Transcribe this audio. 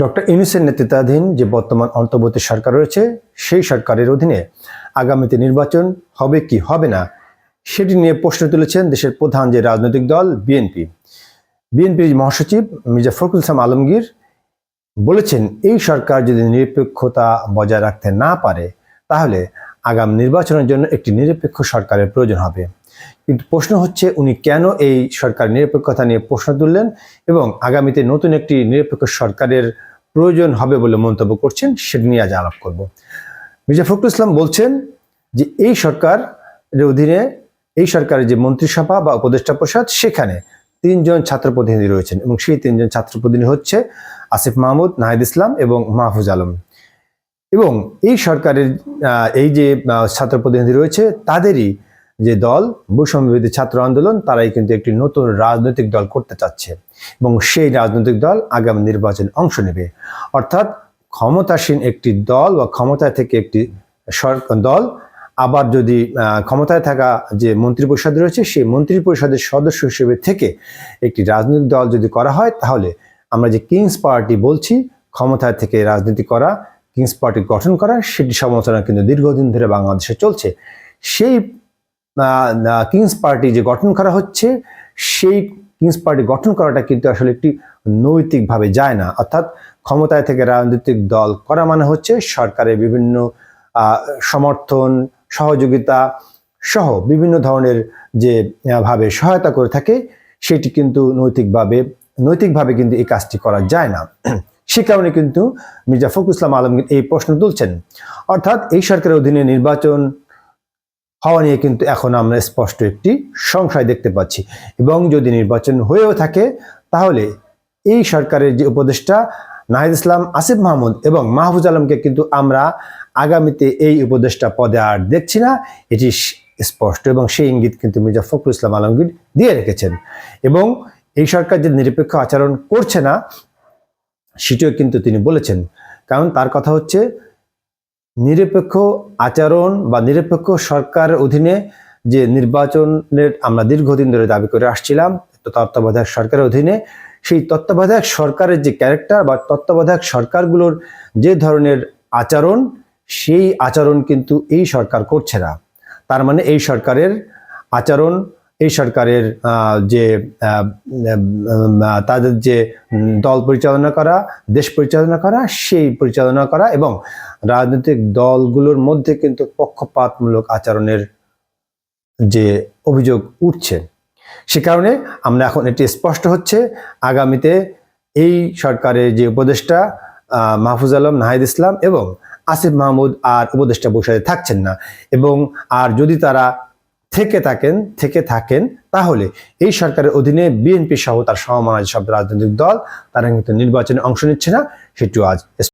Doctor ইউনূসের নেতৃত্বাধীন যে বর্তমান অন্তর্বর্তী সরকার রয়েছে সেই সরকারের অধীনে আগামীতে নির্বাচন হবে কি হবে না সেটি নিয়ে প্রশ্ন তুলেছেন দেশের প্রধান যে রাজনৈতিক দল বিএনপির মহাসচিব মির্জা ফখরুল ইসলাম আলমগীর বলেছেন, এই সরকার যদি নিরপেক্ষতা বজায় রাখতে না পারে তাহলে আগামী নির্বাচনের জন্য একটি নিরপেক্ষ সরকারের প্রয়োজন হবে। কিন্তু প্রশ্ন হচ্ছে, উনি কেন এই সরকার নিরপেক্ষতা নিয়ে প্রশ্ন তুললেন এবং আগামীতে নতুন একটি নিরপেক্ষ সরকারের প্রয়োজন হবে বলে মন্তব্য করছেন, সেটি নিয়ে আজ আলাপ করব। মির্জা ফখরুল ইসলাম বলছেন যে এই সরকারের অধীনে এই সরকারের যে মন্ত্রিসভা বা উপদেষ্টা পরিষদ, সেখানে 3 জন ছাত্র প্রতিনিধি রয়েছেন এবং সেই 3 জন ছাত্র প্রতিনিধি হচ্ছে আসিফ মাহমুদ, নাহিদ ইসলাম এবং মাহফুজ আলম। এবং এই সরকারের এই যে ছাত্র প্রতিনিধি রয়েছে তাদেরই যে দল বৈষম্য বিরোধী ছাত্র আন্দোলন, তারাই কিন্তু একটি নতুন রাজনৈতিক দল করতে চাচ্ছে এবং সেই রাজনৈতিক দল আগামী নির্বাচনে অংশ নেবে। অর্থাৎ ক্ষমতাসীন একটি দল বা ক্ষমতায় থেকে একটি দল আবার যদি ক্ষমতায় থাকা যে মন্ত্রিপরিষদ রয়েছে সেই মন্ত্রিপরিষদের সদস্য হিসেবে থেকে একটি রাজনৈতিক দল যদি করা হয়, তাহলে আমরা যে কিংস পার্টি বলছি, ক্ষমতায় থেকে রাজনীতি করা, কিংস পার্টি গঠন করা, সেটি সমালোচনা কিন্তু দীর্ঘদিন ধরে বাংলাদেশে চলছে। সেই কিংস পার্টি যে গঠন করা হচ্ছে, সেই কিংস পার্টি গঠন করাটা কিন্তু আসলে একটি নৈতিকভাবে যায় না। অর্থাৎ ক্ষমতায় থেকে রাজনৈতিক দল করা মানে হচ্ছে সরকারের বিভিন্ন সমর্থন, সহযোগিতা সহ বিভিন্ন ধরনের যে ভাবে সহায়তা করে থাকে, সেটি কিন্তু নৈতিকভাবে কিন্তু এই কাজটি করা যায় না। সে কারণে কিন্তু মির্জা ফখরুল ইসলাম আলমগীর এই প্রশ্ন তুলছেন। অর্থাৎ এই সরকারের অধীনে নির্বাচন হওয়া নিয়ে কিন্তু এখন আমরা স্পষ্ট একটি সংশয় দেখতে পাচ্ছি এবং যদি নির্বাচন হয়েও থাকে তাহলে এই সরকারের যে উপদেষ্টা নাহিদ ইসলাম, আসিফ মাহমুদ এবং মাহফুজ আলমকে কিন্তু আমরা আগামীতে এই উপদেষ্টা পদে আর দেখছি না, এটি স্পষ্ট এবং সেই ইঙ্গিত কিন্তু মির্জা ফখরুল ইসলাম আলমগীর দিয়ে রেখেছেন। এবং এই সরকার যে নিরপেক্ষ আচরণ করছে না সেটিও কিন্তু তিনি বলেছেন, কারণ তার কথা হচ্ছে নিরপেক্ষ আচরণ বা নিরপেক্ষ সরকারের অধীনে যে নির্বাচনের আমরা দীর্ঘদিন ধরে দাবি করে আসছিলাম তত্ত্বাবধায়ক সরকারের অধীনে, সেই তত্ত্বাবধায়ক সরকারের যে ক্যারেক্টার বা তত্ত্বাবধায়ক সরকারগুলোর যে ধরনের আচরণ, সেই আচরণ কিন্তু এই সরকার করছে না। তার মানে এই সরকারের আচরণ, এই সরকারের যে তাদের যে দল পরিচালনা করা, দেশ পরিচালনা করা, সেই পরিচালনা করা এবং রাজনৈতিক দলগুলোর মধ্যে কিন্তু পক্ষপাতমূলক আচরণের যে অভিযোগ উঠছে, সে কারণে আমরা এখন এটি স্পষ্ট হচ্ছে আগামীতে এই সরকারের যে উপদেষ্টা মাহফুজ আলম, নাহিদ ইসলাম এবং আসিফ মাহমুদ আর উপদেষ্টা পরিষদে থাকছেন না। এবং আর যদি তারা থেকে থাকেন তাহলে এই সরকারের অধীনে বিএনপি সহ তার সমমনা সব রাজনৈতিক দল তারা কিন্তু নির্বাচনে অংশ নিচ্ছে না, সেটিও আজ